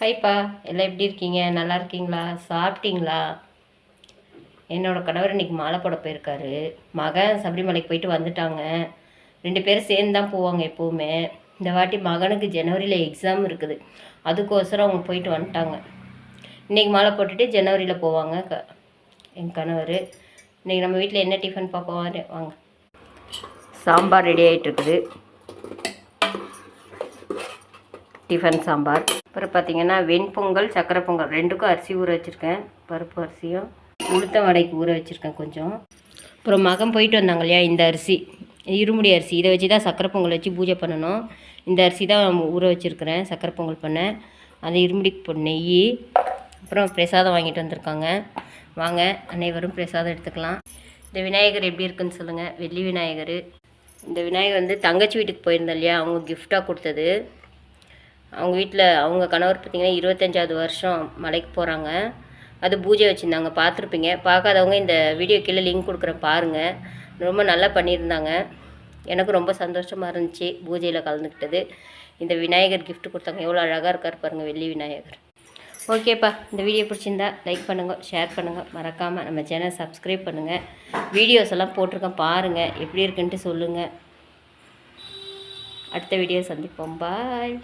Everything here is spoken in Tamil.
ஹைப்பா, எல்லாம் எப்படி இருக்கீங்க? நல்லா இருக்கீங்களா? சாப்பிட்டீங்களா? என்னோட கணவர் இன்னைக்கு மாலை போட போயிருக்காரு. மகன் சபரிமலைக்கு போயிட்டு வந்துட்டாங்க. 2 பேரும் சேர்ந்து தான் போவாங்க எப்போவுமே. இந்த வாட்டி மகனுக்கு ஜனவரியில் எக்ஸாம் இருக்குது. அதுக்கோசரம் அவங்க போயிட்டு வந்துட்டாங்க. இன்றைக்கி மாலை போட்டுட்டு ஜனவரியில் போவாங்க என் கணவர். இன்றைக்கி நம்ம வீட்டில் என்ன டிஃபன் பார்ப்போம் வாங்க. சாம்பார் ரெடி ஆகிட்டு இருக்குது. டிஃபன் சாம்பார். அப்புறம் பார்த்திங்கன்னா வெண்பொங்கல், சக்கரை பொங்கல் ரெண்டுக்கும் அரிசி ஊற வச்சுருக்கேன். பருப்பு அரிசியும் உளுத்த வடைக்கு ஊற வச்சுருக்கேன் கொஞ்சம். அப்புறம் மகன் போயிட்டு வந்தாங்க இல்லையா, இந்த அரிசி இருமுடி அரிசி, இதை வச்சு தான் சக்கரை பொங்கல் வச்சு பூஜை பண்ணணும். இந்த அரிசி தான் ஊற வச்சுருக்கிறேன் சக்கரை பொங்கல் பண்ண. அந்த இருமுடிக்கு நெய். அப்புறம் பிரசாதம் வாங்கிட்டு வந்திருக்காங்க. வாங்க அனைவரும் பிரசாதம் எடுத்துக்கலாம். இந்த விநாயகர் எப்படி இருக்குன்னு சொல்லுங்கள். வெள்ளி விநாயகர். இந்த விநாயகர் வந்து தங்கச்சி வீட்டுக்கு போயிருந்தேன் இல்லையா, அவங்க கிஃப்டாக கொடுத்தது. அவங்க வீட்டில் அவங்க கணவர் பார்த்திங்கன்னா 25வது வருஷம் மலைக்கு போகிறாங்க. அது பூஜை வச்சுருந்தாங்க, பார்த்துருப்பீங்க. பார்க்காதவங்க இந்த வீடியோ கீழே லிங்க் கொடுக்குறேன் பாருங்கள். ரொம்ப நல்லா பண்ணியிருந்தாங்க. எனக்கு ரொம்ப சந்தோஷமாக இருந்துச்சு பூஜையில் கலந்துக்கிட்டது. இந்த விநாயகர் கிஃப்ட் கொடுத்தாங்க. எவ்வளோ அழகாக இருக்கார் பாருங்கள், வெள்ளி விநாயகர். ஓகேப்பா, இந்த வீடியோ பிடிச்சிருந்தா லைக் பண்ணுங்கள், ஷேர் பண்ணுங்கள், மறக்காமல் நம்ம சேனல் சப்ஸ்கிரைப் பண்ணுங்கள். வீடியோஸ் எல்லாம் போட்டிருக்கேன் பாருங்கள், எப்படி இருக்குன்ட்டு சொல்லுங்கள். அடுத்த வீடியோ சந்திப்போம். பாய்.